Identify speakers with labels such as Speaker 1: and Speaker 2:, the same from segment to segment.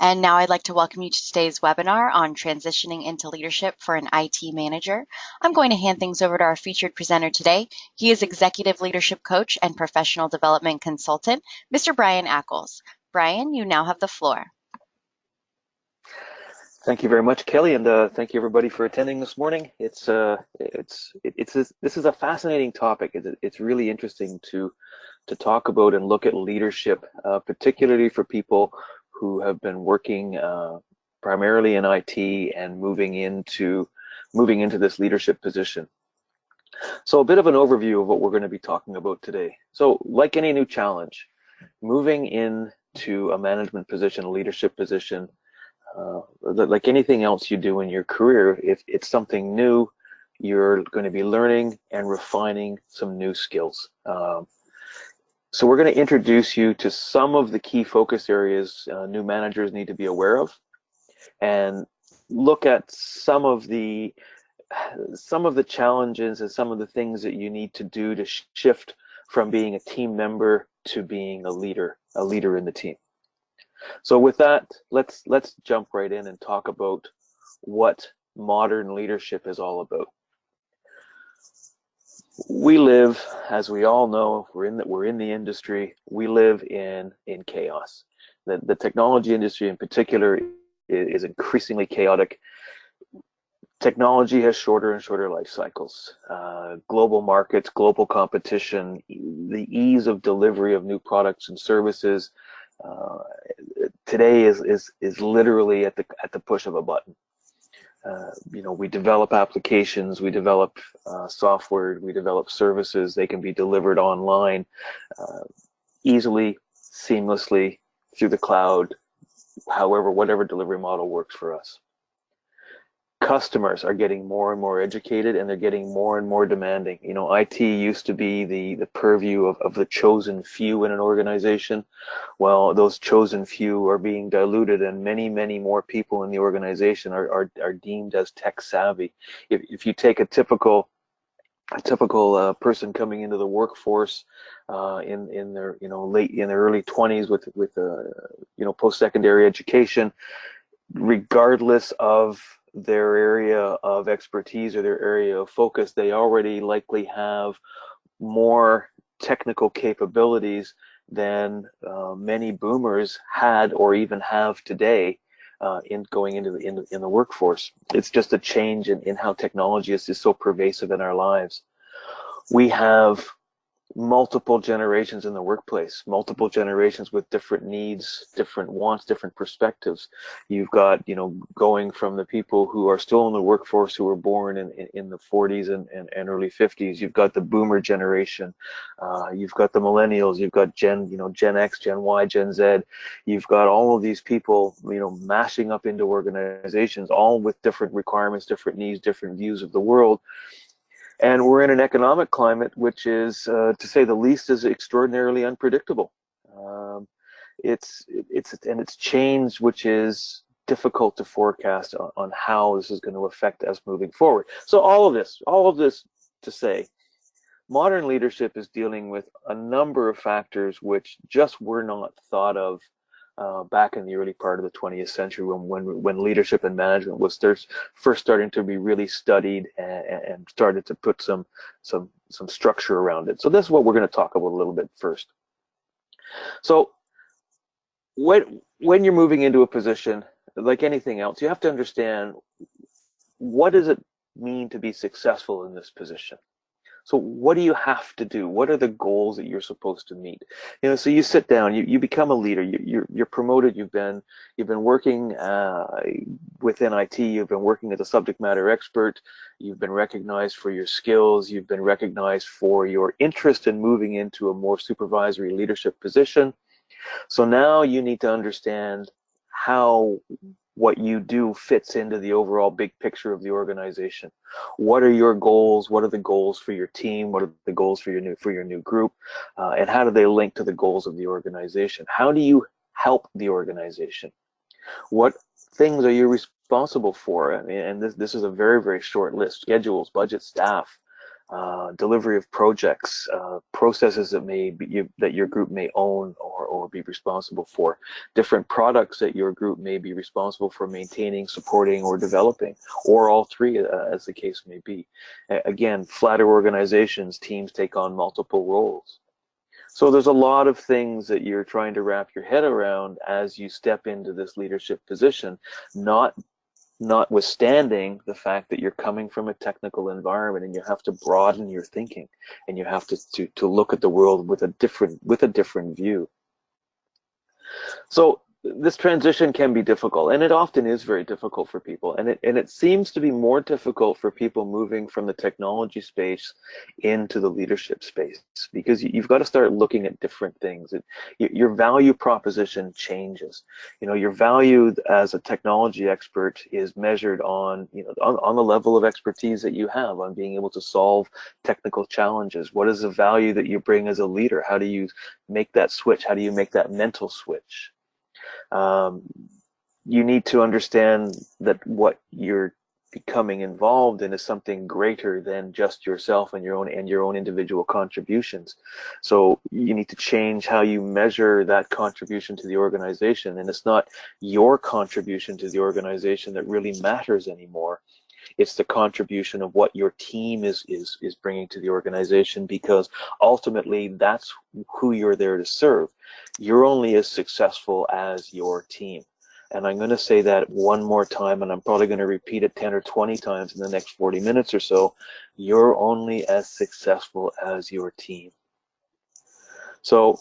Speaker 1: And now I'd like to welcome you to today's webinar on transitioning into leadership for an IT manager. I'm going to hand things over to our featured presenter today. He is Executive Leadership Coach and Professional Development Consultant, Mr. Brian Ackles. Brian, you now have the floor.
Speaker 2: Thank you very much, Kelly, and thank you everybody for attending this morning. This is a fascinating topic. It's really interesting to talk about and look at leadership, particularly for people who have been working primarily in IT and moving into this leadership position. So a bit of an overview of what we're going to be talking about today. So like any new challenge, moving into a management position, a leadership position, like anything else you do in your career, if it's something new, you're going to be learning and refining some new skills. So we're going to introduce you to some of the key focus areas new managers need to be aware of, and look at some of the challenges and some of the things that you need to do to shift from being a team member to being a leader in the team. So with that, let's jump right in and talk about what modern leadership is all about. We live, as we all know, we're in the industry. We live in chaos. The technology industry in particular is increasingly chaotic. Technology has shorter and shorter life cycles. Global markets, global competition, the ease of delivery of new products and services today is literally at the push of a button. We develop applications, we develop software, we develop services. They can be delivered online easily, seamlessly through the cloud, whatever delivery model works for us. Customers are getting more and more educated, and they're getting more and more demanding. IT used to be the purview of the chosen few in an organization. Well, those chosen few are being diluted, and many more people in the organization are deemed as tech savvy. If you take a typical person coming into the workforce in their early 20s with post-secondary education, regardless of their area of expertise or their area of focus, they already likely have more technical capabilities than many boomers had or even have today in going into the workforce. It's just a change in how technology is so pervasive in our lives. We have multiple generations in the workplace, multiple generations with different needs, different wants, different perspectives. You've got, going from the people who are still in the workforce who were born in the 40s and early 50s. You've got the boomer generation. You've got the millennials. You've got Gen X, Gen Y, Gen Z. You've got all of these people, mashing up into organizations, all with different requirements, different needs, different views of the world. And we're in an economic climate which is, to say the least, is extraordinarily unpredictable. It's change which is difficult to forecast on how this is going to affect us moving forward. So all of this to say, modern leadership is dealing with a number of factors which just were not thought of back in the early part of the 20th century when leadership and management was first starting to be really studied and started to put some structure around it. So this is what we're going to talk about a little bit first. So when you're moving into a position, like anything else, you have to understand, what does it mean to be successful in this position? So what do you have to do? What are the goals that you're supposed to meet? So you sit down, you become a leader, you're promoted, you've been working within IT, you've been working as a subject matter expert, you've been recognized for your skills, you've been recognized for your interest in moving into a more supervisory leadership position. So now you need to understand how what you do fits into the overall big picture of the organization. What are your goals? What are the goals for your team? What are the goals for your new group? And how do they link to the goals of the organization? How do you help the organization? What things are you responsible for? And this is a very, very short list: schedules, budget, staff, delivery of projects, processes that that your group may own or be responsible for, different products that your group may be responsible for maintaining, supporting, or developing, or all three, as the case may be. Again, flatter organizations, teams take on multiple roles. So there's a lot of things that you're trying to wrap your head around as you step into this leadership position, notwithstanding the fact that you're coming from a technical environment and you have to broaden your thinking and you have to look at the world with a different view. So this transition can be difficult, and it often is very difficult for people, and it seems to be more difficult for people moving from the technology space into the leadership space, because you've got to start looking at different things. Your value proposition changes. You know, your value as a technology expert is measured on, on the level of expertise that you have, on being able to solve technical challenges. What is the value that you bring as a leader? How do you make that switch? How do you make that mental switch? You need to understand that what you're becoming involved in is something greater than just yourself and your own individual contributions. So you need to change how you measure that contribution to the organization, and it's not your contribution to the organization that really matters anymore. It's the contribution of what your team is bringing to the organization, because ultimately that's who you're there to serve. You're only as successful as your team. And I'm going to say that one more time, and I'm probably going to repeat it 10 or 20 times in the next 40 minutes or so. You're only as successful as your team. So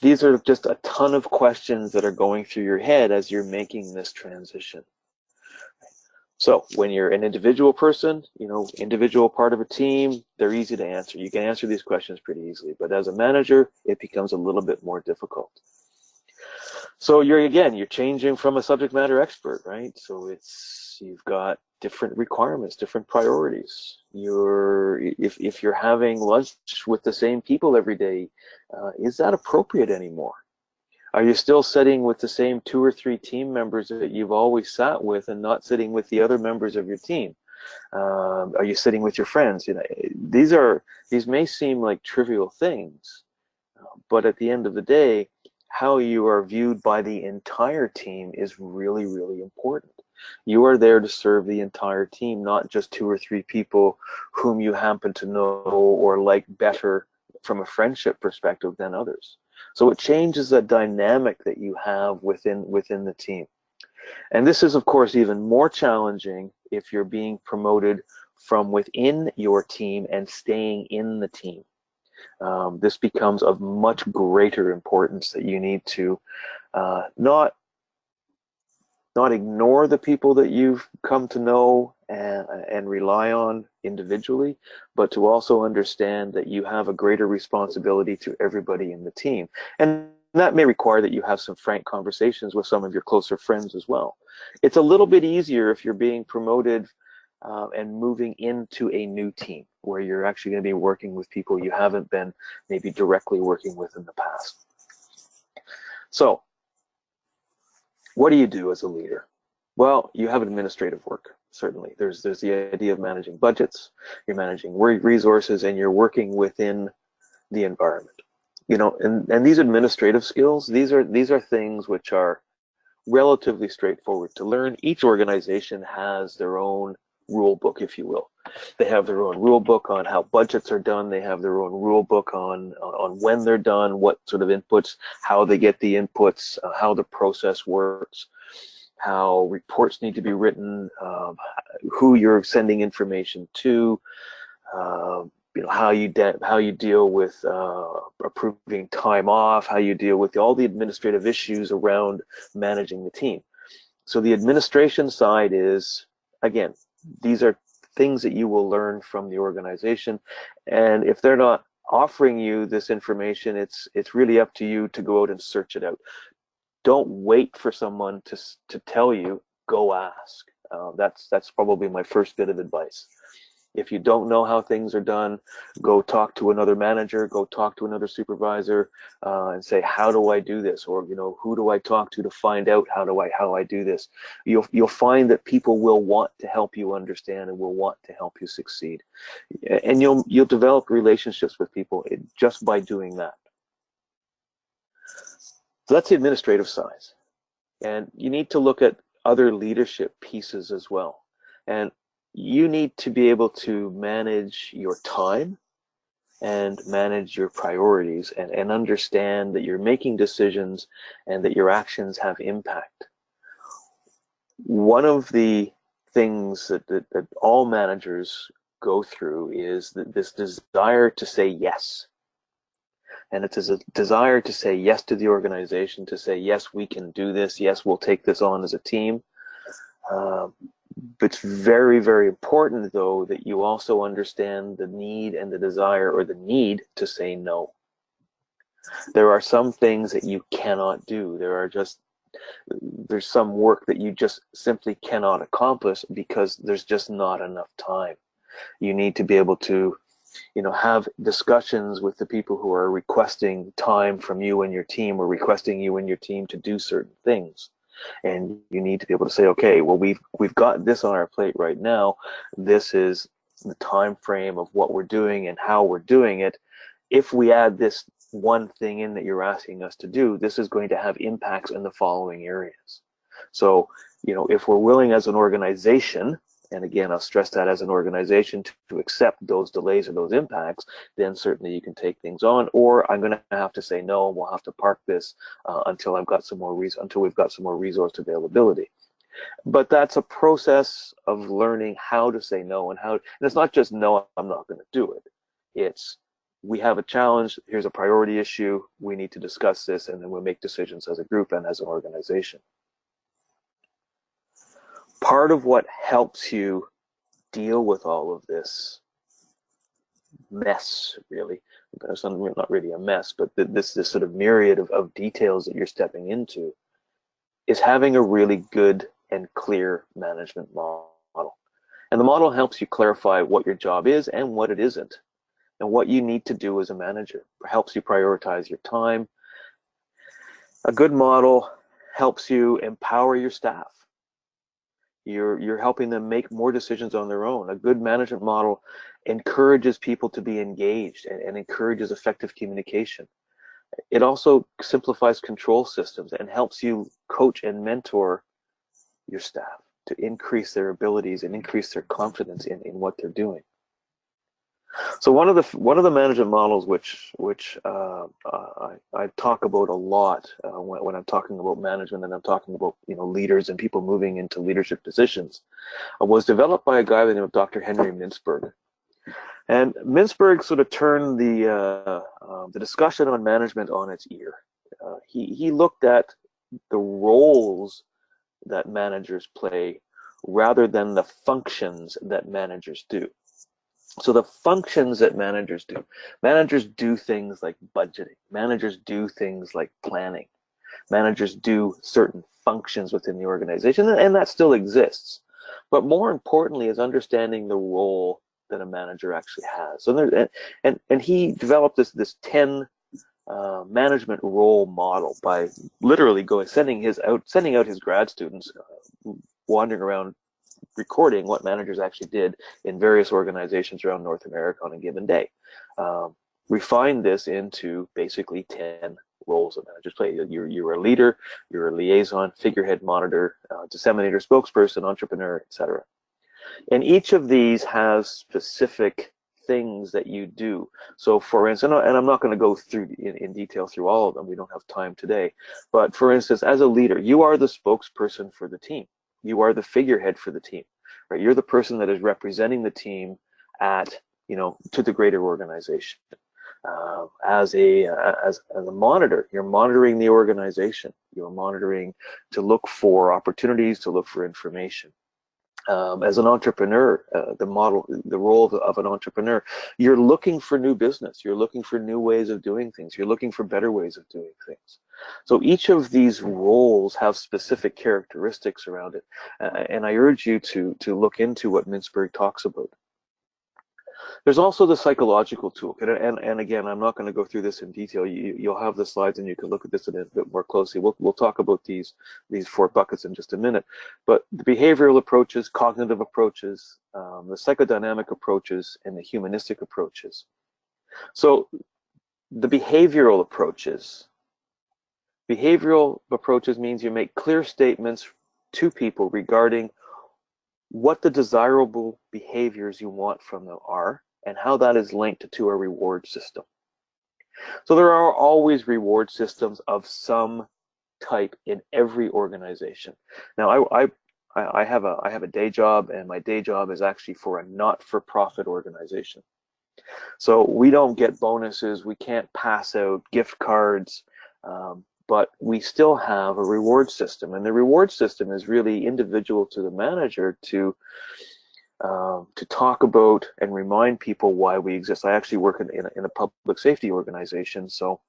Speaker 2: these are just a ton of questions that are going through your head as you're making this transition. So when you're an individual person, individual part of a team, they're easy to answer. You can answer these questions pretty easily. But as a manager, it becomes a little bit more difficult. So you're changing from a subject matter expert, right? So you've got different requirements, different priorities. If you're having lunch with the same people every day, is that appropriate anymore? Are you still sitting with the same 2 or 3 team members that you've always sat with and not sitting with the other members of your team? Are you sitting with your friends? These may seem like trivial things, but at the end of the day, how you are viewed by the entire team is really, really important. You are there to serve the entire team, not just 2 or 3 people whom you happen to know or like better from a friendship perspective than others. So it changes the dynamic that you have within the team. And this is, of course, even more challenging if you're being promoted from within your team and staying in the team. This becomes of much greater importance, that you need to not ignore the people that you've come to know and rely on individually, but to also understand that you have a greater responsibility to everybody in the team. And that may require that you have some frank conversations with some of your closer friends as well. It's a little bit easier if you're being promoted and moving into a new team where you're actually going to be working with people you haven't been maybe directly working with in the past. So what do you do as a leader? Well, you have administrative work, certainly. There's the idea of managing budgets, you're managing resources, and you're working within the environment. And these administrative skills, these are things which are relatively straightforward to learn. Each organization has their own rule book, if you will. They have their own rule book on how budgets are done. They have their own rule book on when they're done, what sort of inputs, how they get the inputs, how the process works, how reports need to be written, who you're sending information to, how you deal with approving time off, how you deal with all the administrative issues around managing the team. So the administration side is, again, these are things that you will learn from the organization, and if they're not offering you this information, it's really up to you to go out and search it out. Don't wait for someone to tell you. Go ask. That's probably my first bit of advice. If you don't know how things are done, go talk to another manager, go talk to another supervisor, and say, how do I do this? Or, who do I talk to find out how I do this? You'll find that people will want to help you understand and will want to help you succeed. And you'll develop relationships with people just by doing that. So that's the administrative side. And you need to look at other leadership pieces as well. And you need to be able to manage your time and manage your priorities and understand that you're making decisions and that your actions have impact. One of the things that all managers go through is this desire to say yes. And it's a desire to say yes to the organization, to say, yes, we can do this. Yes, we'll take this on as a team. But it's very, very important, though, that you also understand the need and the desire or the need to say no. There are some things that you cannot do. There's some work that you just simply cannot accomplish because there's just not enough time. You need to be able to have discussions with the people who are requesting time from you and your team, or requesting you and your team to do certain things. And you need to be able to say, okay, well, we've got this on our plate right now. This is the time frame of what we're doing and how we're doing it. If we add this one thing in that you're asking us to do, this is going to have impacts in the following areas. So, if we're willing as an organization, and again, I'll stress that as an organization, to accept those delays or those impacts, then certainly you can take things on. Or I'm going to have to say no, and we'll have to park this until we've got some more resource availability. But that's a process of learning how to say no, and it's not just no, I'm not going to do it. It's, we have a challenge, here's a priority issue, we need to discuss this, and then we'll make decisions as a group and as an organization. Part of what helps you deal with all of this mess, really, it's not really a mess, but this sort of myriad of details that you're stepping into, is having a really good and clear management model. And the model helps you clarify what your job is and what it isn't, and what you need to do as a manager. It helps you prioritize your time. A good model helps you empower your staff. You're helping them make more decisions on their own. A good management model encourages people to be engaged and encourages effective communication. It also simplifies control systems and helps you coach and mentor your staff to increase their abilities and increase their confidence in what they're doing. So one of the management models which I talk about a lot when I'm talking about management, and I'm talking about leaders and people moving into leadership positions, was developed by a guy by the name of Dr. Henry Mintzberg. And Mintzberg sort of turned the discussion on management on its ear. He looked at the roles that managers play rather than the functions that managers do. So the functions that managers do things like budgeting. Managers do things like planning. Managers do certain functions within the organization, and that still exists. But more importantly is understanding the role that a manager actually has. So and he developed this 10 management role model by literally sending out his grad students, wandering around recording what managers actually did in various organizations around North America on a given day. Refined this into basically 10 roles that managers play. You're a leader, you're a liaison, figurehead, monitor, disseminator, spokesperson, entrepreneur, etc. And each of these has specific things that you do. So for instance, and I'm not going to go through in detail through all of them, we don't have time today, but for instance, as a leader, you are the spokesperson for the team. You are the figurehead for the team, right? You're the person that is representing the team to the greater organization. As a monitor, you're monitoring the organization. You're monitoring to look for opportunities, to look for information. As an entrepreneur, the role of an entrepreneur, you're looking for new business. You're looking for new ways of doing things. You're looking for better ways of doing things. So each of these roles have specific characteristics around it, and I urge you to look into what Mintzberg talks about. There's also the psychological toolkit, and again, I'm not going to go through this in detail. You'll have the slides, and you can look at this a bit more closely. We'll talk about these 4 buckets in just a minute. But the behavioral approaches, cognitive approaches, the psychodynamic approaches, and the humanistic approaches. So the behavioral approaches means you make clear statements to people regarding what the desirable behaviors you want from them are, and how that is linked to a reward system. So there are always reward systems of some type in every organization. Now, I have a day job, and my day job is actually for a not-for-profit organization. So we don't get bonuses, we can't pass out gift cards, but we still have a reward system, and the reward system is really individual to the manager to talk about and remind people why we exist. I actually work in a public safety organization, so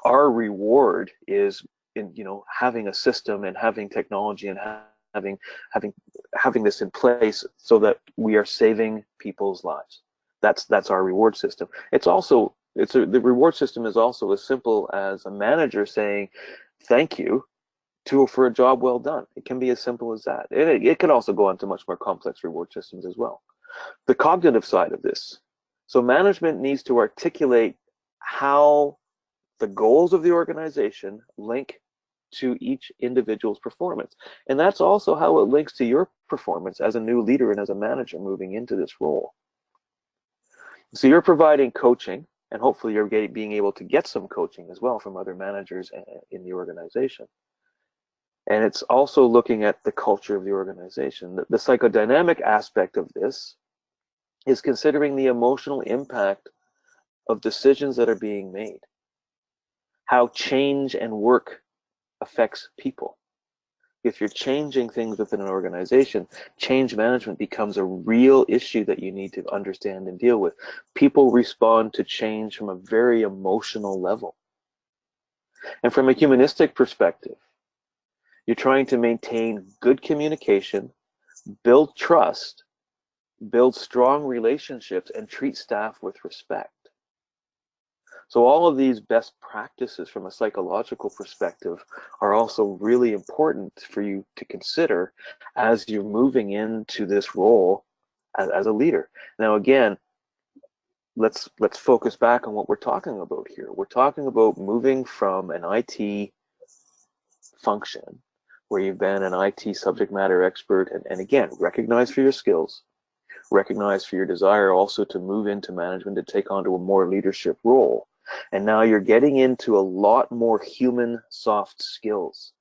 Speaker 2: our reward is in having a system and having technology and having this in place so that we are saving people's lives. That's our reward system. The reward system is also as simple as a manager saying thank you for a job well done. It can be as simple as that. And it can also go on to much more complex reward systems as well. The cognitive side of this. So management needs to articulate how the goals of the organization link to each individual's performance. And that's also how it links to your performance as a new leader and as a manager moving into this role. So you're providing coaching, and hopefully you're being able to get some coaching as well from other managers in the organization. And it's also looking at the culture of the organization. The psychodynamic aspect of this is considering the emotional impact of decisions that are being made, how change and work affects people. If you're changing things within an organization, change management becomes a real issue that you need to understand and deal with. People respond to change from a very emotional level. And from a humanistic perspective, you're trying to maintain good communication, build trust, build strong relationships, and treat staff with respect. So all of these best practices from a psychological perspective are also really important for you to consider as you're moving into this role as a leader. Now, again, let's focus back on what we're talking about here. We're talking about moving from an IT function where you've been an IT subject matter expert, and again, recognize for your skills, recognize for your desire also to move into management, to take on to a more leadership role. And now you're getting into a lot more human soft skills.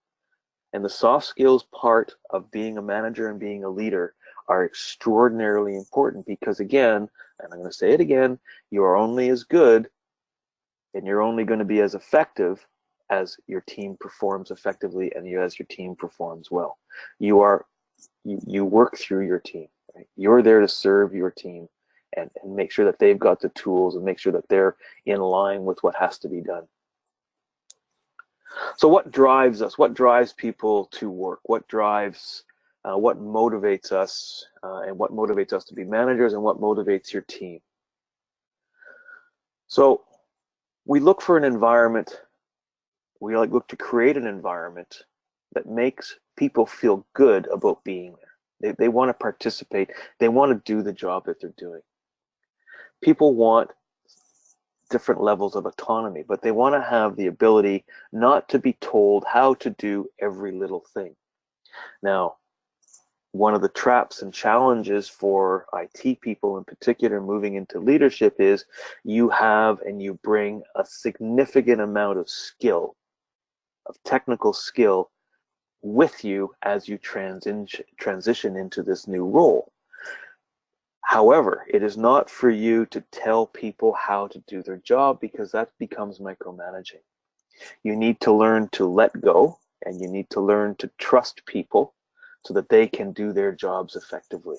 Speaker 2: And the soft skills part of being a manager and being a leader are extraordinarily important because, again, and I'm going to say it again, you are only as good and you're only going to be as effective as your team performs effectively and as your team performs well. You work through your team. Right? You're there to serve your team and make sure that they've got the tools and make sure that they're in line with what has to be done. So what drives us? What drives people to work? What drives, what motivates us, and what motivates us to be managers, and what motivates your team? So we look for an environment, we look to create an environment that makes people feel good about being there. They want to participate. They want to do the job that they're doing. People want different levels of autonomy, but they want to have the ability not to be told how to do every little thing. Now, one of the traps and challenges for IT people in particular moving into leadership is you have and you bring a significant amount of skill, of technical skill with you as you transition into this new role. However, it is not for you to tell people how to do their job because that becomes micromanaging. You need to learn to let go and you need to learn to trust people so that they can do their jobs effectively.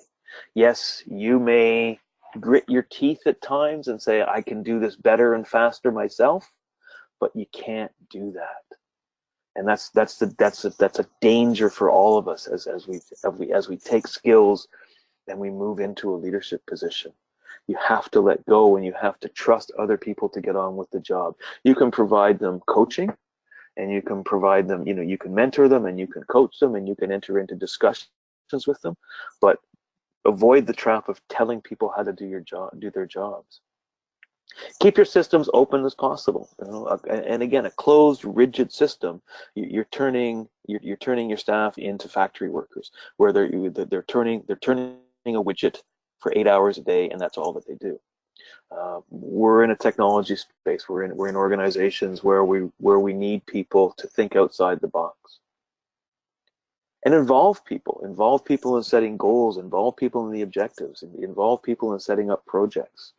Speaker 2: Yes, you may grit your teeth at times and say, I can do this better and faster myself, but you can't do that. And that's a danger for all of us as we take skills and we move into a leadership position. You have to let go, and you have to trust other people to get on with the job. You can provide them coaching, and you can provide them, you can mentor them, and you can coach them, and you can enter into discussions with them, but avoid the trap of telling people how to do their jobs. Keep your systems open as possible. And again, a closed, rigid system, you're turning your staff into factory workers, where they're turning a widget for 8 hours a day, and that's all that they do. We're in a technology space. We're in organizations where we need people to think outside the box and involve people in setting goals, involve people in the objectives, involve people in setting up projects.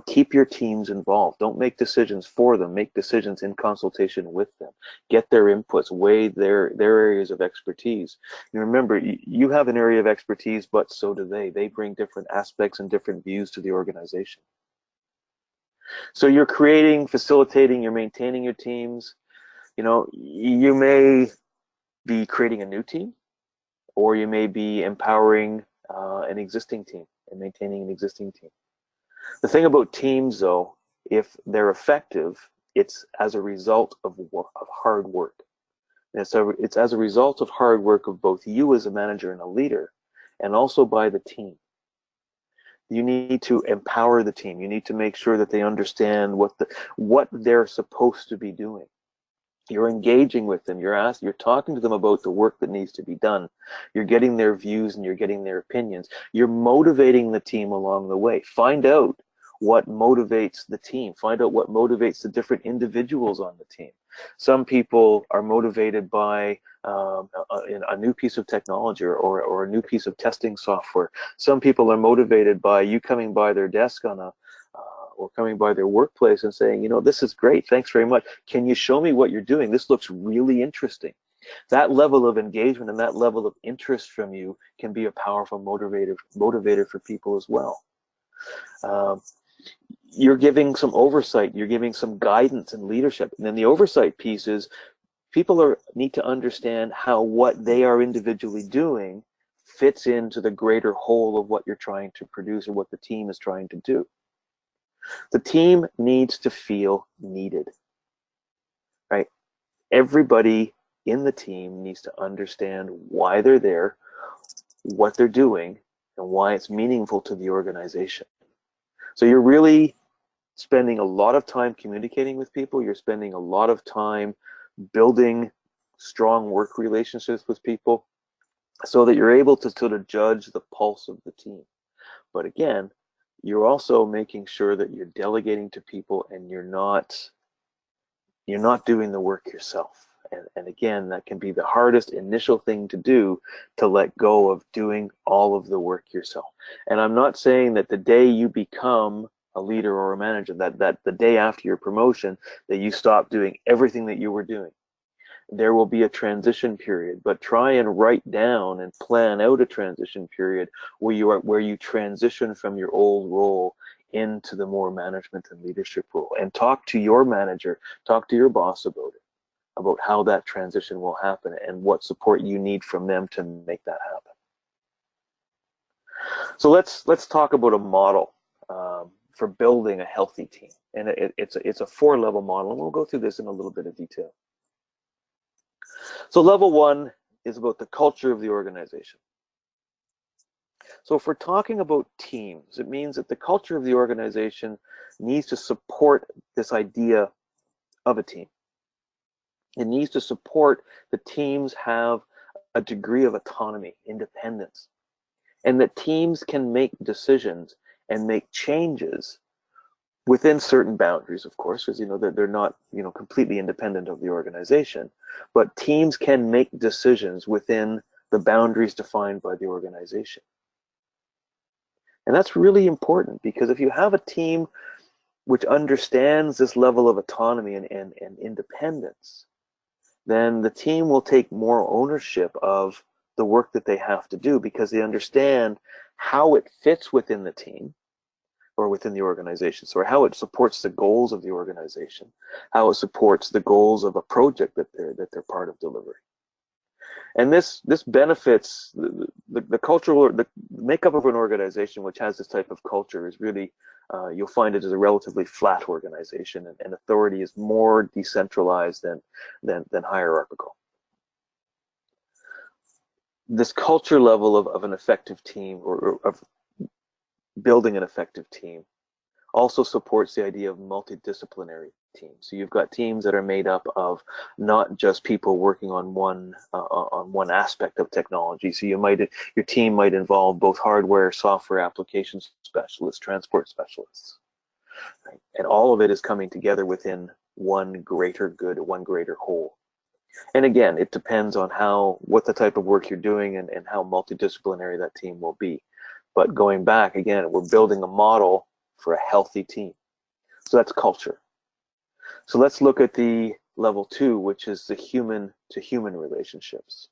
Speaker 2: Keep your teams involved. Don't make decisions for them. Make decisions in consultation with them. Get their inputs, weigh their areas of expertise. Remember, you have an area of expertise, but so do they. They bring different aspects and different views to the organization. So you're creating, facilitating, you're maintaining your teams. You may be creating a new team, or you may be empowering an existing team and maintaining an existing team. The thing about teams, though, if they're effective, it's as a result of hard work. And so it's as a result of hard work of both you as a manager and a leader, and also by the team. You need to empower the team. You need to make sure that they understand what they're supposed to be doing. You're engaging with them. You're talking to them about the work that needs to be done. You're getting their views and you're getting their opinions. You're motivating the team along the way. Find out what motivates the team. Find out what motivates the different individuals on the team. Some people are motivated by a new piece of technology or a new piece of testing software. Some people are motivated by you coming by their desk or coming by their workplace and saying, this is great, thanks very much. Can you show me what you're doing? This looks really interesting. That level of engagement and that level of interest from you can be a powerful motivator for people as well. You're giving some oversight, you're giving some guidance and leadership. And then the oversight piece is people need to understand how what they are individually doing fits into the greater whole of what you're trying to produce or what the team is trying to do. The team needs to feel needed, right? Everybody in the team needs to understand why they're there, what they're doing, and why it's meaningful to the organization. So you're really spending a lot of time communicating with people. You're spending a lot of time building strong work relationships with people so that you're able to sort of judge the pulse of the team. But again, you're also making sure that you're delegating to people and you're not doing the work yourself. And again, that can be the hardest initial thing to do, to let go of doing all of the work yourself. And I'm not saying that the day you become a leader or a manager, that the day after your promotion, that you stop doing everything that you were doing. There will be a transition period, but try and write down and plan out a transition period where you transition from your old role into the more management and leadership role, and talk to your manager, talk to your boss about it, about how that transition will happen and what support you need from them to make that happen. So let's talk about a model for building a healthy team, and it's a 4-level model, and we'll go through this in a little bit of detail. So level 1 is about the culture of the organization. So if we're talking about teams, it means that the culture of the organization needs to support this idea of a team. It needs to support the teams have a degree of autonomy, independence, and that teams can make decisions and make changes within certain boundaries, of course, because they're not completely independent of the organization, but teams can make decisions within the boundaries defined by the organization. And that's really important, because if you have a team which understands this level of autonomy and independence, then the team will take more ownership of the work that they have to do, because they understand how it fits within the team or within the organization. So how it supports the goals of the organization, how it supports the goals of a project that they're part of delivering. And this benefits the cultural, the makeup of an organization which has this type of culture is really, you'll find it is a relatively flat organization, and authority is more decentralized than hierarchical. This culture level of an effective team, or of building an effective team, also supports the idea of multidisciplinary teams. So you've got teams that are made up of not just people working on one aspect of technology. So your team might involve both hardware, software, applications specialists, transport specialists, right? And all of it is coming together within one greater good, one greater whole. And again, it depends on what the type of work you're doing and how multidisciplinary that team will be. But going back again, we're building a model for a healthy team. So that's culture. So let's look at the level 2, which is the human to human relationships.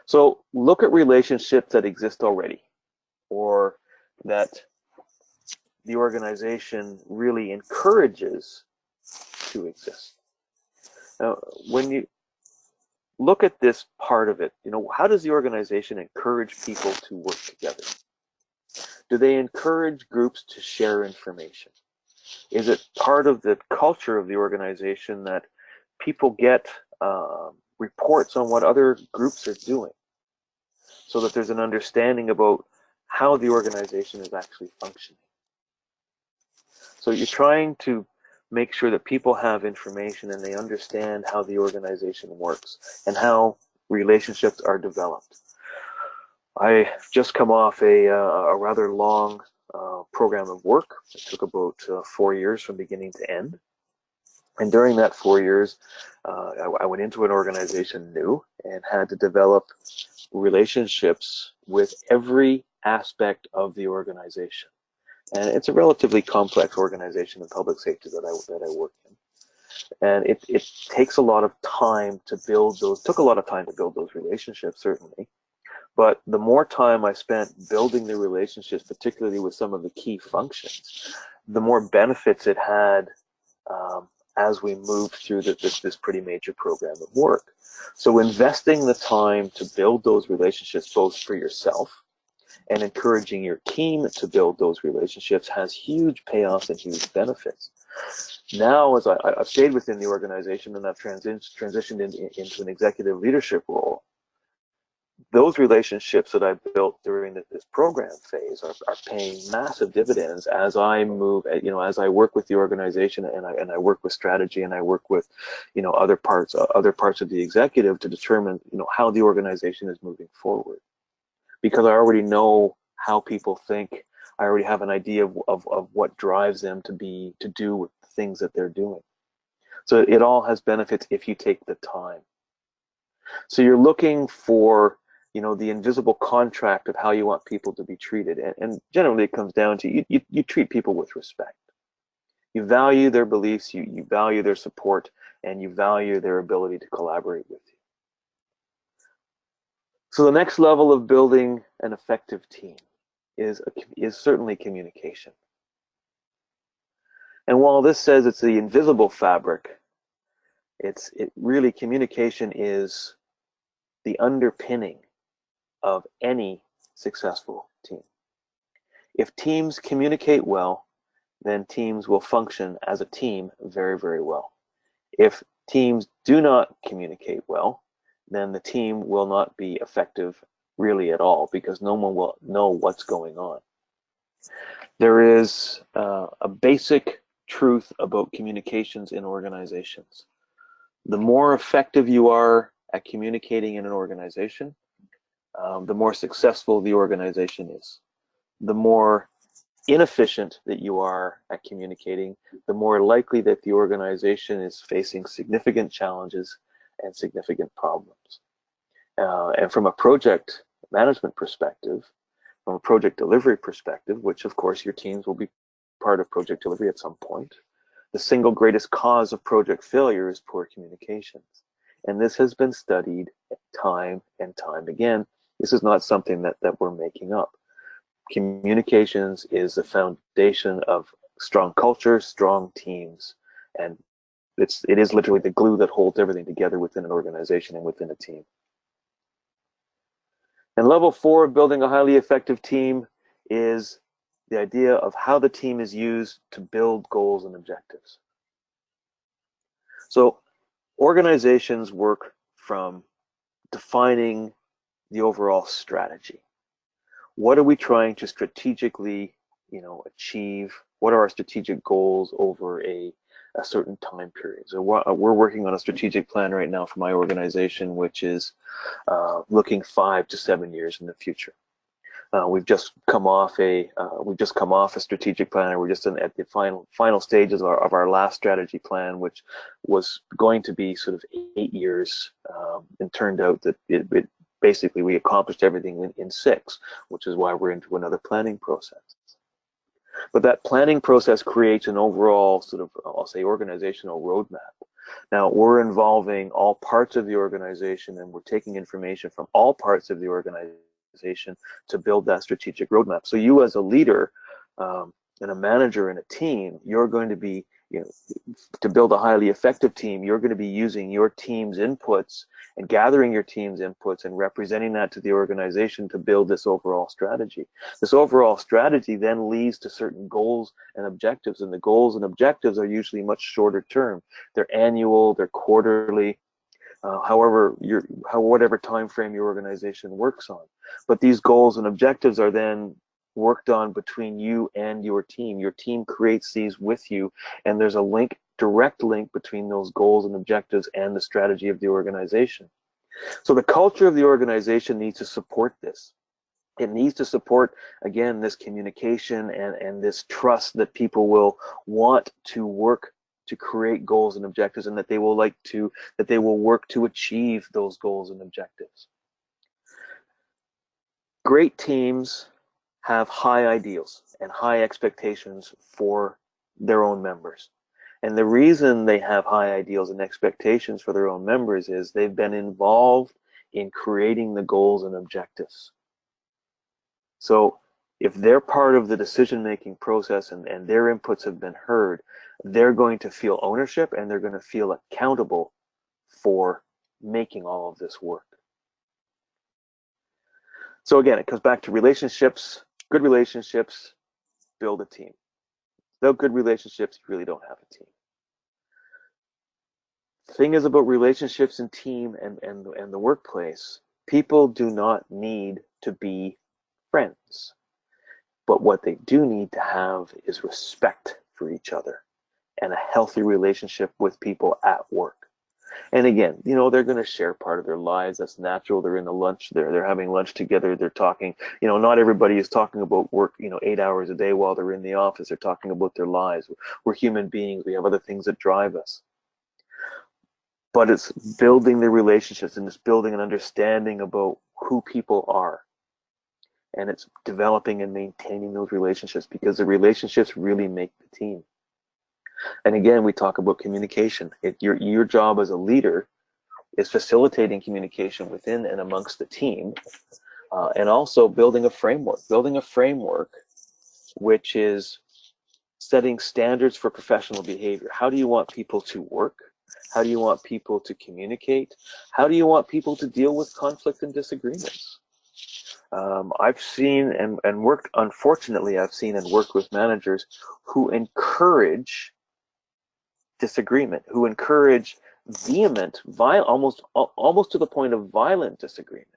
Speaker 2: So look at relationships that exist already, or that the organization really encourages to exist. Now, when you look at this part of it, how does the organization encourage people to work together? Do they encourage groups to share information? Is it part of the culture of the organization that people get reports on what other groups are doing, so that there's an understanding about how the organization is actually functioning? So you're trying to make sure that people have information and they understand how the organization works and how relationships are developed. I just come off a rather long program of work. It took about 4 years from beginning to end. And during that 4 years, I went into an organization new and had to develop relationships with every aspect of the organization. And it's a relatively complex organization in public safety that I work in. And it takes a lot of time to build those, took a lot of time to build those relationships, certainly. But the more time I spent building the relationships, particularly with some of the key functions, the more benefits it had as we moved through this pretty major program of work. So investing the time to build those relationships, both for yourself and encouraging your team to build those relationships, has huge payoffs and huge benefits. Now, as I've stayed within the organization and I've transitioned into an executive leadership role, those relationships that I built during this program phase are paying massive dividends as I move, as I work with the organization and I work with strategy and I work with, other parts of the executive to determine, how the organization is moving forward. Because I already know how people think, I already have an idea of what drives them to do with the things that they're doing. So it all has benefits if you take the time. So you're looking for, the invisible contract of how you want people to be treated. And generally it comes down to you treat people with respect. You value their beliefs, you value their support, and you value their ability to collaborate with you. So the next level of building an effective team is certainly communication. And while this says it's the invisible fabric, really communication is the underpinning of any successful team. If teams communicate well, then teams will function as a team very, very well. If teams do not communicate well, then the team will not be effective really at all, because no one will know what's going on. There is a basic truth about communications in organizations. The more effective you are at communicating in an organization, the more successful the organization is. The more inefficient that you are at communicating, the more likely that the organization is facing significant challenges and significant problems. And from a project management perspective, from a project delivery perspective, which of course your teams will be part of project delivery at some point, the single greatest cause of project failure is poor communications. And this has been studied time and time again. This is not something that we're making up. Communications is the foundation of strong culture, strong teams, and it is literally the glue that holds everything together within an organization and within a team. And level 4 of building a highly effective team is the idea of how the team is used to build goals and objectives. So organizations work from defining the overall strategy. What are we trying to strategically, achieve? What are our strategic goals over a certain time period? So we're working on a strategic plan right now for my organization, which is looking 5 to 7 years in the future. We've just come off a strategic plan, and we're just at the final stages of our last strategy plan, which was going to be sort of 8 years, and turned out that it basically we accomplished everything in 6, which is why we're into another planning process. But that planning process creates an overall sort of, I'll say, organizational roadmap. Now, we're involving all parts of the organization, and we're taking information from all parts of the organization to build that strategic roadmap. So you as a leader and a manager in a team, you're going to be, to build a highly effective team, you're going to be using your team's inputs and gathering your team's inputs and representing that to the organization to build this overall strategy. This overall strategy then leads to certain goals and objectives, and the goals and objectives are usually much shorter term. They're annual, they're quarterly, whatever time frame your organization works on. But these goals and objectives are then worked on between you and your team. Your team creates these with you, and there's a direct link between those goals and objectives and the strategy of the organization. So the culture of the organization needs to support this. It needs to support, again, this communication and this trust that people will want to work to create goals and objectives, and that they will work to achieve those goals and objectives. Great teams have high ideals and high expectations for their own members. And the reason they have high ideals and expectations for their own members is they've been involved in creating the goals and objectives. So if they're part of the decision-making process and their inputs have been heard, they're going to feel ownership, and they're going to feel accountable for making all of this work. So again, it comes back to relationships. Good relationships build a team. Without good relationships, you really don't have a team. The thing is about relationships and team and the workplace, people do not need to be friends. But what they do need to have is respect for each other and a healthy relationship with people at work. And again, they're going to share part of their lives. That's natural. They're in the lunch. They're having lunch together. They're talking. Not everybody is talking about work, 8 hours a day while they're in the office. They're talking about their lives. We're human beings. We have other things that drive us. But it's building the relationships, and it's building an understanding about who people are. And it's developing and maintaining those relationships, because the relationships really make the team. And again, we talk about communication. Your job as a leader is facilitating communication within and amongst the team, and also building a framework which is setting standards for professional behavior. How do you want people to work? How do you want people to communicate? How do you want people to deal with conflict and disagreements? I've seen and worked with managers who encourage disagreement, who encourage vehement, almost to the point of violent disagreement,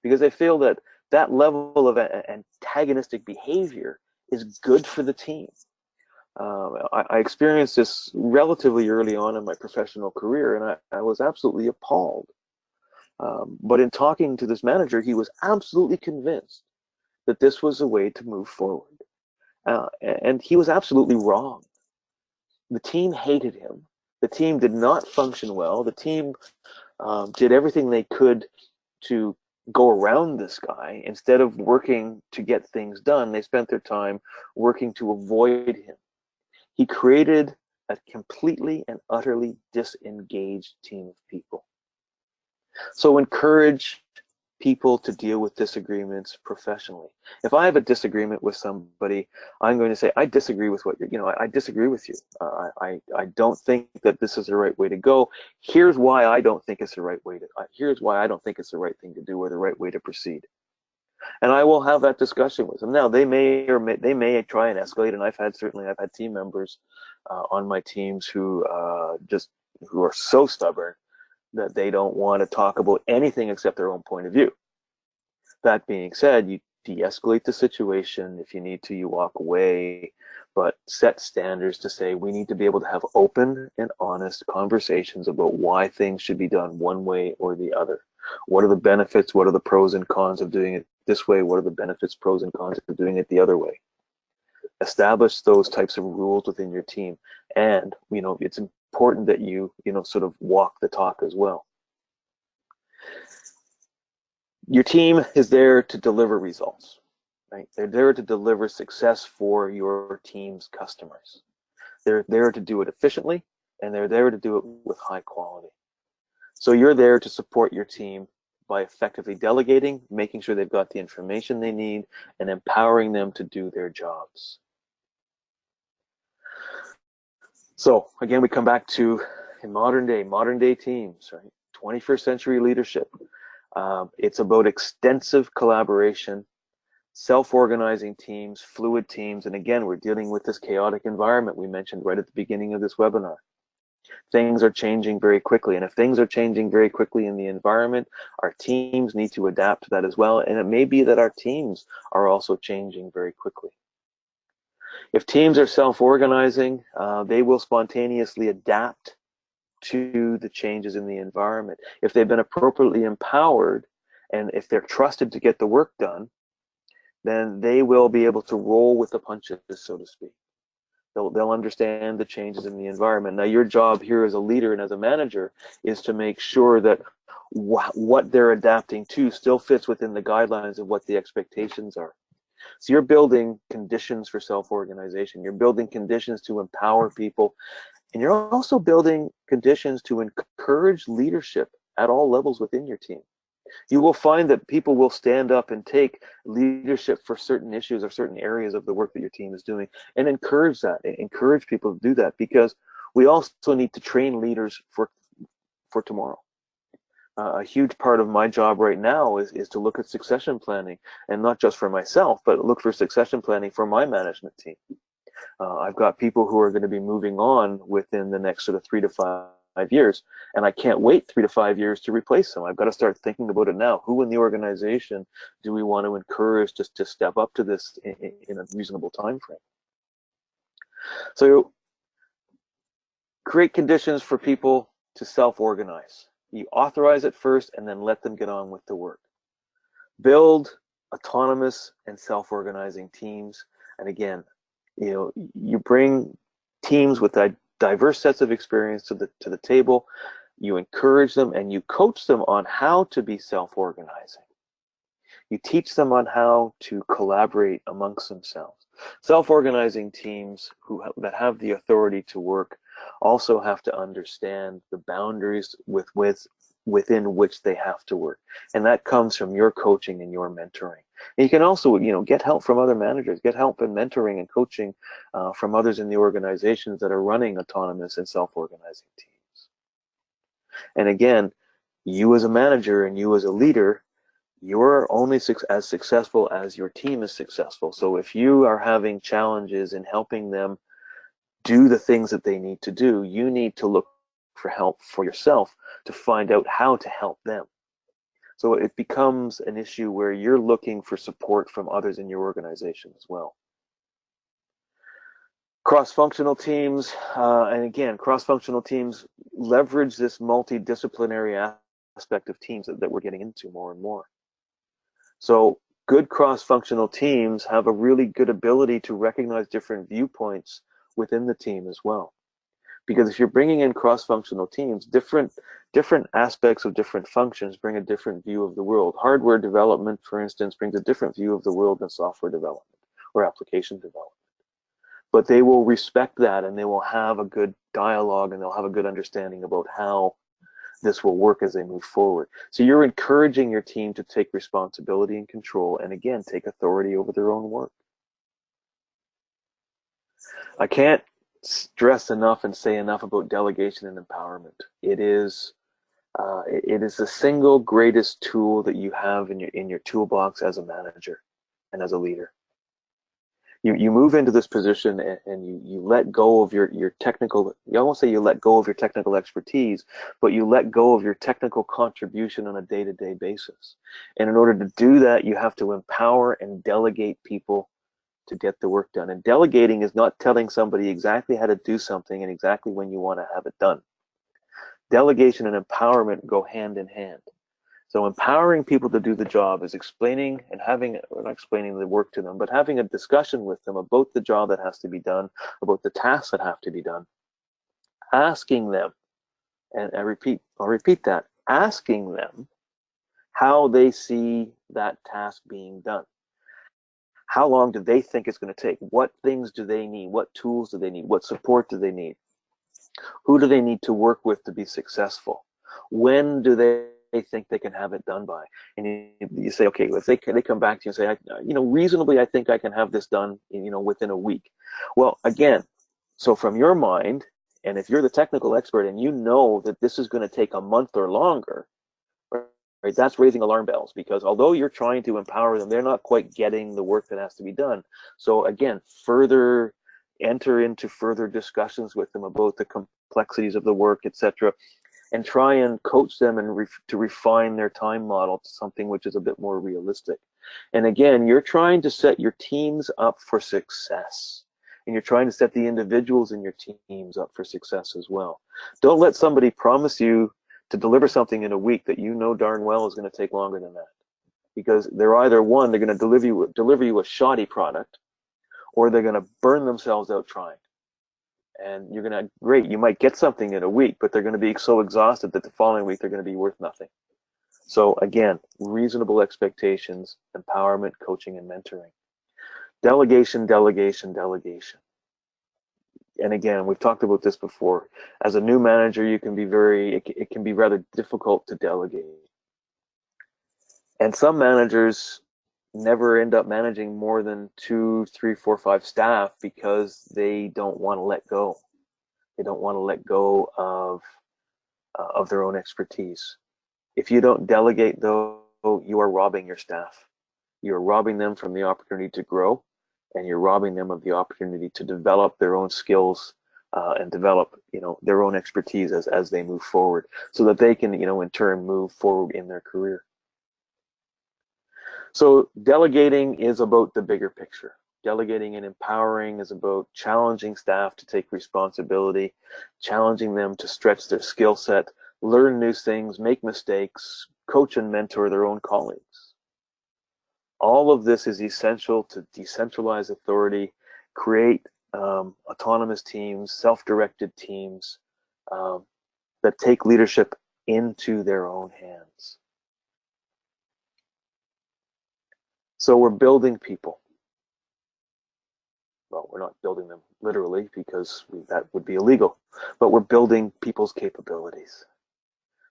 Speaker 2: because they feel that level of antagonistic behavior is good for the team. I experienced this relatively early on in my professional career, and I was absolutely appalled. But in talking to this manager, he was absolutely convinced that this was a way to move forward. And he was absolutely wrong. The team hated him. The team did not function well. The team did everything they could to go around this guy. Instead of working to get things done, they spent their time working to avoid him. He created a completely and utterly disengaged team of people. So encourage people to deal with disagreements professionally. If I have a disagreement with somebody, I'm going to say, I disagree with what I disagree with you. I don't think that this is the right way to go. Here's why I don't think it's the right way to, here's why I don't think it's the right thing to do or the right way to proceed. And I will have that discussion with them. Now, they may try and escalate, and I've had team members on my teams who who are so stubborn that they don't want to talk about anything except their own point of view. That being said, you de-escalate the situation. If you need to, you walk away, but set standards to say we need to be able to have open and honest conversations about why things should be done one way or the other. What are the benefits? What are the pros and cons of doing it this way? What are the benefits, pros, and cons of doing it the other way? Establish those types of rules within your team. And, it's important that you sort of walk the talk as well. Your team is there to deliver results, right? They're there to deliver success for your team's customers. They're there to do it efficiently, and they're there to do it with high quality. So you're there to support your team by effectively delegating, making sure they've got the information they need, and empowering them to do their jobs. So again, we come back to modern day teams, right? 21st century leadership. It's about extensive collaboration, self-organizing teams, fluid teams, and again, we're dealing with this chaotic environment we mentioned right at the beginning of this webinar. Things are changing very quickly, and if things are changing very quickly in the environment, our teams need to adapt to that as well, and it may be that our teams are also changing very quickly. If teams are self-organizing, they will spontaneously adapt to the changes in the environment. If they've been appropriately empowered, and if they're trusted to get the work done, then they will be able to roll with the punches, so to speak. They'll understand the changes in the environment. Now, your job here as a leader and as a manager is to make sure that what they're adapting to still fits within the guidelines of what the expectations are. So you're building conditions for self-organization. You're building conditions to empower people, and you're also building conditions to encourage leadership at all levels within your team. You will find that people will stand up and take leadership for certain issues or certain areas of the work that your team is doing, and encourage that, encourage people to do that, because we also need to train leaders for tomorrow. A huge part of my job right now is to look at succession planning, and not just for myself, but look for succession planning for my management team. I've got people who are going to be moving on within the next sort of 3 to 5 years, and I can't wait 3 to 5 years to replace them. I've got to start thinking about it now. Who in the organization do we want to encourage to step up to this in a reasonable time frame? So create conditions for people to self-organize. You authorize it first, and then let them get on with the work. Build autonomous and self-organizing teams. And again, you bring teams with diverse sets of experience to the table. You encourage them and you coach them on how to be self-organizing. You teach them on how to collaborate amongst themselves. Self-organizing teams that have the authority to work also have to understand the boundaries within which they have to work, and that comes from your coaching and your mentoring. And you can also, get help from other managers, get help in mentoring and coaching from others in the organizations that are running autonomous and self-organizing teams. And again, you as a manager and you as a leader, you're only as successful as your team is successful. So if you are having challenges in helping them do the things that they need to do, you need to look for help for yourself to find out how to help them. So it becomes an issue where you're looking for support from others in your organization as well. Cross-functional teams, and again, cross-functional teams leverage this multidisciplinary aspect of teams that we're getting into more and more. So good cross-functional teams have a really good ability to recognize different viewpoints within the team as well. Because if you're bringing in cross-functional teams, different aspects of different functions bring a different view of the world. Hardware development, for instance, brings a different view of the world than software development or application development. But they will respect that, and they will have a good dialogue, and they'll have a good understanding about how this will work as they move forward. So you're encouraging your team to take responsibility and control, and again, take authority over their own work. I can't stress enough and say enough about delegation and empowerment. It is the single greatest tool that you have in your toolbox as a manager and as a leader. You move into this position and you let go of your technical, I won't say you let go of your technical expertise, but you let go of your technical contribution on a day-to-day basis. And in order to do that, you have to empower and delegate people to get the work done. And delegating is not telling somebody exactly how to do something and exactly when you want to have it done. Delegation and empowerment go hand in hand. So empowering people to do the job is explaining and having, or not explaining the work to them, but having a discussion with them about the job that has to be done, about the tasks that have to be done. Asking them, and I'll repeat that, asking them how they see that task being done. How long do they think it's going to take? What things do they need? What tools do they need? What support do they need? Who do they need to work with to be successful? When do they think they can have it done by? And you say, okay, if they come back to you and say, reasonably, I think I can have this done, within a week. Well, again, so from your mind, and if you're the technical expert and you know that this is going to take a month or longer, right, that's raising alarm bells, because although you're trying to empower them, they're not quite getting the work that has to be done. So again, enter into further discussions with them about the complexities of the work, etc., and try and coach them and to refine their time model to something which is a bit more realistic. And again, you're trying to set your teams up for success, and you're trying to set the individuals in your teams up for success as well. Don't let somebody promise you to deliver something in a week that you know darn well is going to take longer than that, because they're either one, they're going to deliver you a shoddy product, or they're going to burn themselves out trying. And you're going to, great, you might get something in a week, but they're going to be so exhausted that the following week they're going to be worth nothing. So again, reasonable expectations, empowerment, coaching, and mentoring. Delegation, delegation, delegation. And again, we've talked about this before. As a new manager, it can be rather difficult to delegate. And some managers never end up managing more than 2, 3, 4, 5 staff because they don't want to let go. They don't want to let go of their own expertise. If you don't delegate, though, you are robbing your staff. You're robbing them from the opportunity to grow, and you're robbing them of the opportunity to develop their own skills and develop, their own expertise as they move forward, so that they can, in turn, move forward in their career. So delegating is about the bigger picture. Delegating and empowering is about challenging staff to take responsibility, challenging them to stretch their skill set, learn new things, make mistakes, coach and mentor their own colleagues. All of this is essential to decentralize authority, create autonomous teams, self-directed teams that take leadership into their own hands. So we're building people. Well, we're not building them literally, because that would be illegal, but we're building people's capabilities.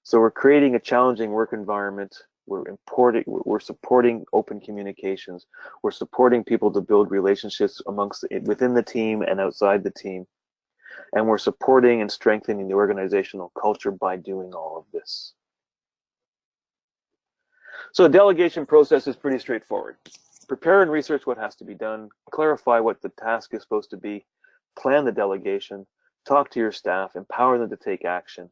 Speaker 2: So we're creating a challenging work environment. We're supporting open communications. We're supporting people to build relationships within the team and outside the team. And we're supporting and strengthening the organizational culture by doing all of this. So the delegation process is pretty straightforward. Prepare and research what has to be done, clarify what the task is supposed to be, plan the delegation, talk to your staff, empower them to take action,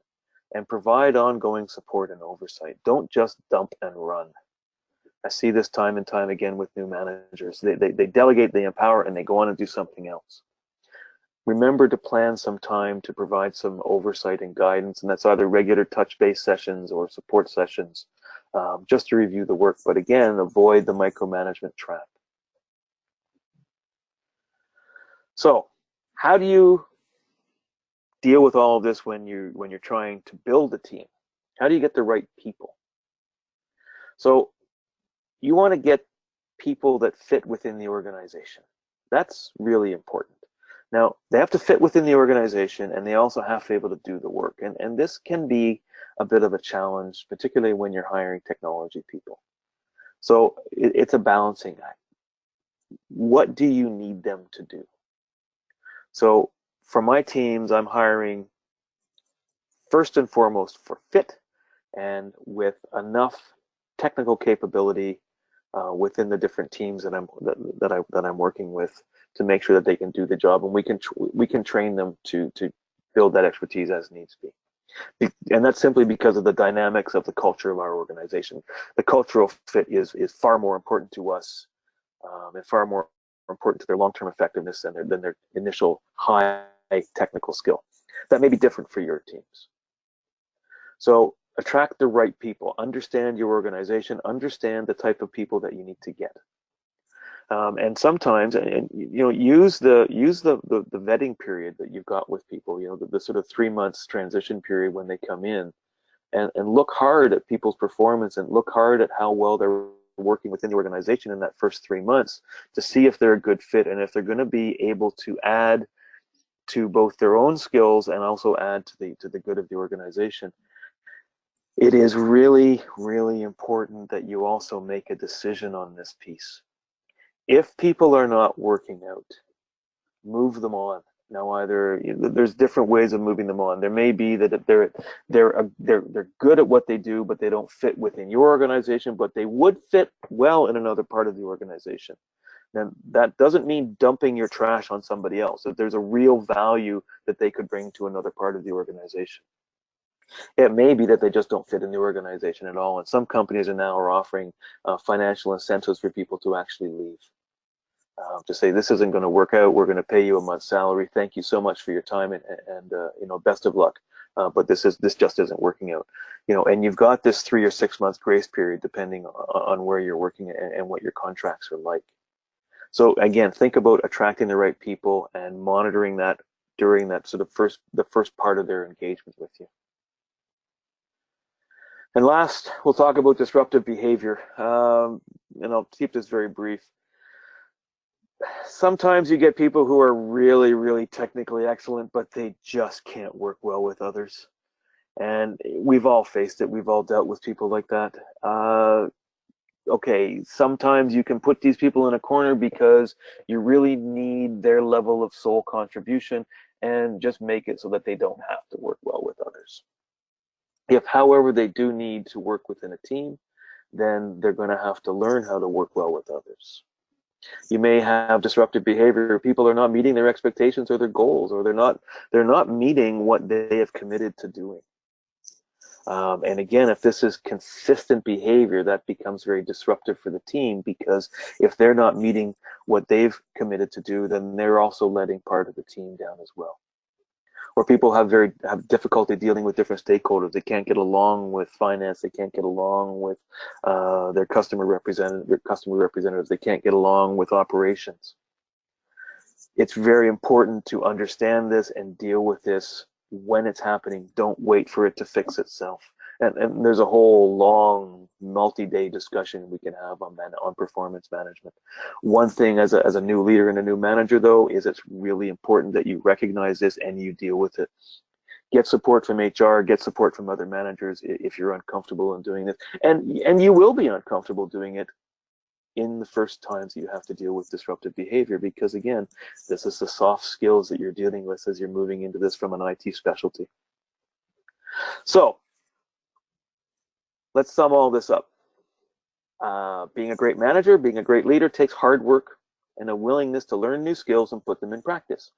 Speaker 2: and provide ongoing support and oversight. Don't just dump and run. I see this time and time again with new managers. They delegate, they empower, and they go on and do something else. Remember to plan some time to provide some oversight and guidance, and that's either regular touch-base sessions or support sessions, just to review the work. But again, avoid the micromanagement trap. So how do you deal with all of this when you're trying to build a team? How do you get the right people? So you want to get people that fit within the organization. That's really important. Now, they have to fit within the organization, and they also have to be able to do the work. And this can be a bit of a challenge, particularly when you're hiring technology people. So it's a balancing act. What do you need them to do? So for my teams, I'm hiring first and foremost for fit and with enough technical capability within the different teams that I'm working with to make sure that they can do the job, and we can train them to build that expertise as needs be. And that's simply because of the dynamics of the culture of our organization. The cultural fit is far more important to us and far more important to their long-term effectiveness than their initial high technical skill. That may be different for your teams. So attract the right people, understand your organization, understand the type of people that you need to get. And sometimes, use the vetting period that you've got with people, the sort of 3 months transition period when they come in, and look hard at people's performance and look hard at how well they're working within the organization in that first 3 months to see if they're a good fit and if they're going to be able to add to both their own skills and also add to the good of the organization. It is really, really important that you also make a decision on this piece. If people are not working out, move them on. Now, there's different ways of moving them on. There may be that they're good at what they do, but they don't fit within your organization, but they would fit well in another part of the organization. Now, that doesn't mean dumping your trash on somebody else. If there's a real value that they could bring to another part of the organization. It may be that they just don't fit in the organization at all, and some companies are now offering financial incentives for people to actually leave. To say this isn't going to work out, we're going to pay you a month's salary. Thank you so much for your time, and best of luck. But this just isn't working out. And you've got this 3 or 6 months grace period depending on where you're working and what your contracts are like. So again, think about attracting the right people and monitoring that during that sort of the first part of their engagement with you. And last, we'll talk about disruptive behavior, and I'll keep this very brief. Sometimes you get people who are really, really technically excellent, but they just can't work well with others. And we've all faced it. We've all dealt with people like that. Okay, sometimes you can put these people in a corner because you really need their level of soul contribution and just make it so that they don't have to work well with others. If, however, they do need to work within a team, then they're going to have to learn how to work well with others. You may have disruptive behavior. People are not meeting their expectations or their goals, or they're not meeting what they have committed to doing. And again, if this is consistent behavior, that becomes very disruptive for the team, because if they're not meeting what they've committed to do, then they're also letting part of the team down as well. Or people have difficulty dealing with different stakeholders. They can't get along with finance. They can't get along with their customer representatives. They can't get along with operations. It's very important to understand this and deal with this when it's happening. Don't wait for it to fix itself. And there's a whole long multi-day discussion we can have on performance management. One thing as a new leader and a new manager, though, is it's really important that you recognize this and you deal with it. Get support from HR, get support from other managers if you're uncomfortable in doing this. And you will be uncomfortable doing it in the first times you have to deal with disruptive behavior, because again, this is the soft skills that you're dealing with as you're moving into this from an IT specialty. So let's sum all this up. Being a great manager, being a great leader takes hard work and a willingness to learn new skills and put them in practice.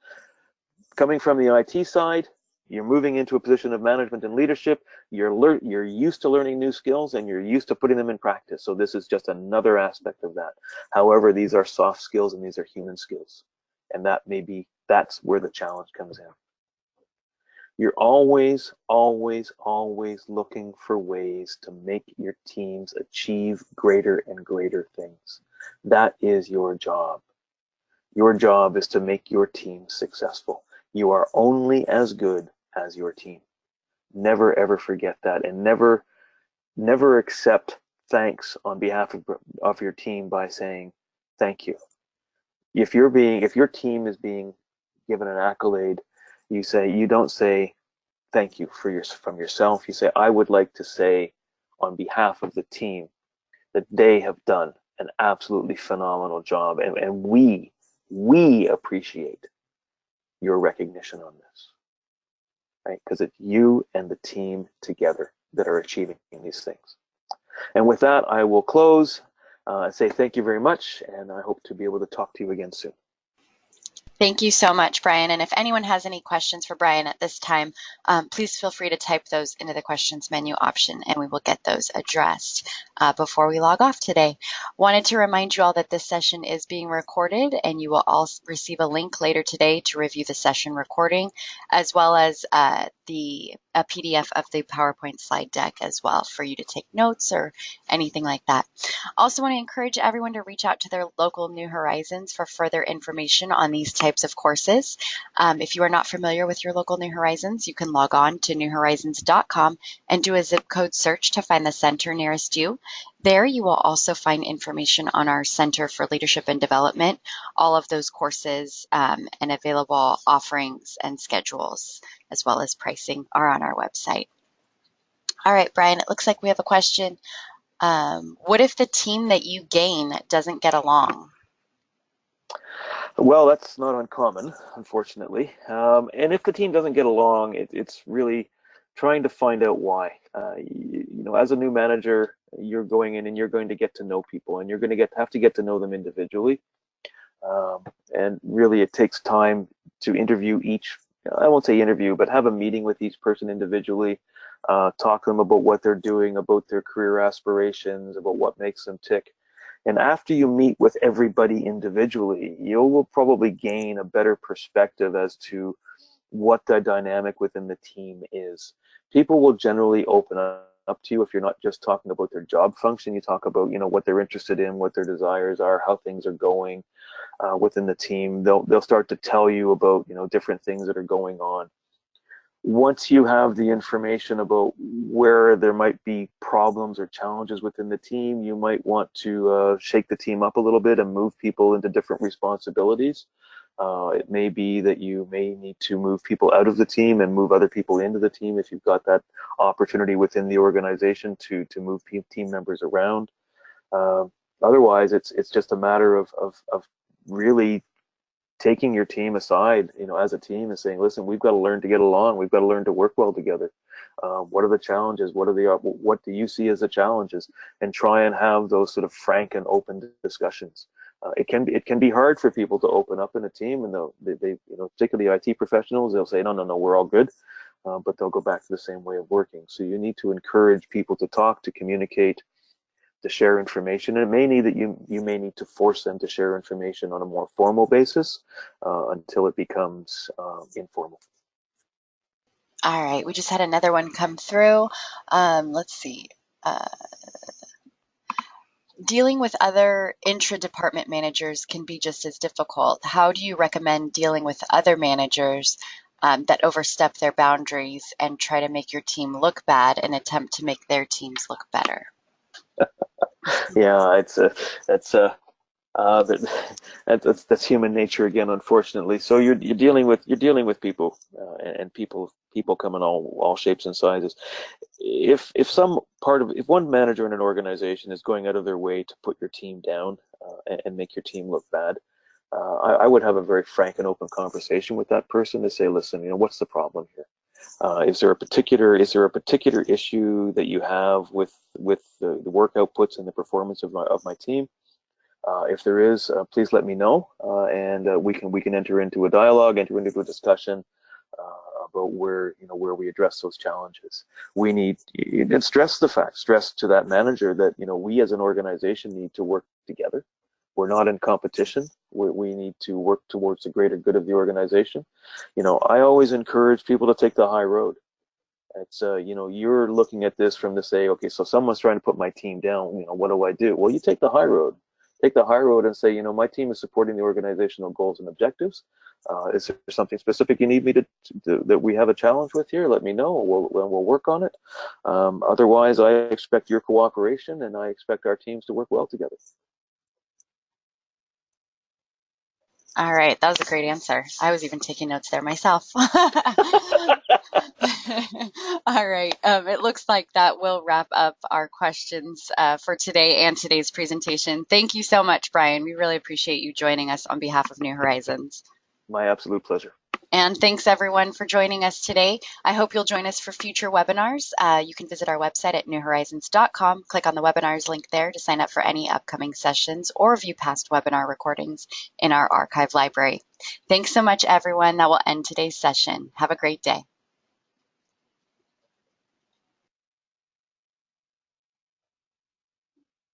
Speaker 2: Coming from the IT side, you're moving into a position of management and leadership. You're used to learning new skills and you're used to putting them in practice. So this is just another aspect of that. However, these are soft skills and these are human skills. And that's where the challenge comes in. You're always, always, always looking for ways to make your teams achieve greater and greater things. That is your job. Your job is to make your team successful. You are only as good as your team. Never ever forget that, and never accept thanks on behalf of your team by saying thank you. If your team is being given an accolade, you don't say thank you from yourself. You say, I would like to say on behalf of the team that they have done an absolutely phenomenal job, and we appreciate your recognition on this, right? Because it's you and the team together that are achieving these things. And with that, I will close and say thank you very much, and I hope to be able to talk to you again soon.
Speaker 1: Thank you so much, Brian. And if anyone has any questions for Brian at this time, please feel free to type those into the questions menu option and we will get those addressed before we log off today. Wanted to remind you all that this session is being recorded and you will all receive a link later today to review the session recording, as well as a PDF of the PowerPoint slide deck as well for you to take notes or anything like that. Also want to encourage everyone to reach out to their local New Horizons for further information on these types of courses. If you are not familiar with your local New Horizons, you can log on to newhorizons.com and do a zip code search to find the center nearest you. There you will also find information on our Center for Leadership and Development. All of those courses and available offerings and schedules, as well as pricing, are on our website. All right, Brian, it looks like we have a question. What if the team that you gain doesn't get along?
Speaker 2: Well, that's not uncommon, unfortunately. And if the team doesn't get along, it's really trying to find out why. As a new manager, you're going in and you're going to get to know people, and you're going to have to get to know them individually. And really, it takes time to interview each. I won't say interview, but have a meeting with each person individually. Talk to them about what they're doing, about their career aspirations, about what makes them tick. And after you meet with everybody individually, you will probably gain a better perspective as to what the dynamic within the team is. People will generally open up to you if you're not just talking about their job function. You talk about, what they're interested in, what their desires are, how things are going within the team. They'll start to tell you about, different things that are going on. Once you have the information about where there might be problems or challenges within the team, you might want to shake the team up a little bit and move people into different responsibilities. It may be that you may need to move people out of the team and move other people into the team if you've got that opportunity within the organization to move team members around. Otherwise, it's just a matter of really taking your team aside, as a team, and saying, listen, we've got to learn to get along. We've got to learn to work well together. What are the challenges? What do you see as the challenges? And try and have those sort of frank and open discussions. It can be hard for people to open up in a team, and they particularly IT professionals, they'll say, no, we're all good. But they'll go back to the same way of working. So you need to encourage people to talk, to communicate, to share information. And it may need that you may need to force them to share information on a more formal basis until it becomes informal.
Speaker 1: All right, we just had another one come through. Let's see. Dealing with other intra-department managers can be just as difficult. How do you recommend dealing with other managers that overstep their boundaries and try to make your team look bad and attempt to make their teams look better?
Speaker 2: Yeah, that's human nature again, unfortunately. So you're dealing with people, and people come in all shapes and sizes. If one manager in an organization is going out of their way to put your team down and make your team look bad, I would have a very frank and open conversation with that person to say, listen, what's the problem here? Is there a particular issue that you have with the work outputs and the performance of my team? If there is, please let me know, and we can enter into a dialogue, enter into a discussion about where we address those challenges. We need and stress to that manager that we as an organization need to work together. We're not in competition. We need to work towards the greater good of the organization. I always encourage people to take the high road. It's you're looking at this from the say, okay, so someone's trying to put my team down. What do I do? Well, you take the high road. Take the high road and say, my team is supporting the organizational goals and objectives. Is there something specific you need me to that we have a challenge with here? Let me know. We'll work on it. Otherwise, I expect your cooperation, and I expect our teams to work well together.
Speaker 1: All right, that was a great answer. I was even taking notes there myself. All right, it looks like that will wrap up our questions for today and today's presentation. Thank you so much, Brian. We really appreciate you joining us on behalf of New Horizons.
Speaker 2: My absolute pleasure.
Speaker 1: And thanks everyone for joining us today. I hope you'll join us for future webinars. You can visit our website at newhorizons.com, click on the webinars link there to sign up for any upcoming sessions or view past webinar recordings in our archive library. Thanks so much, everyone. That will end today's session. Have a great day.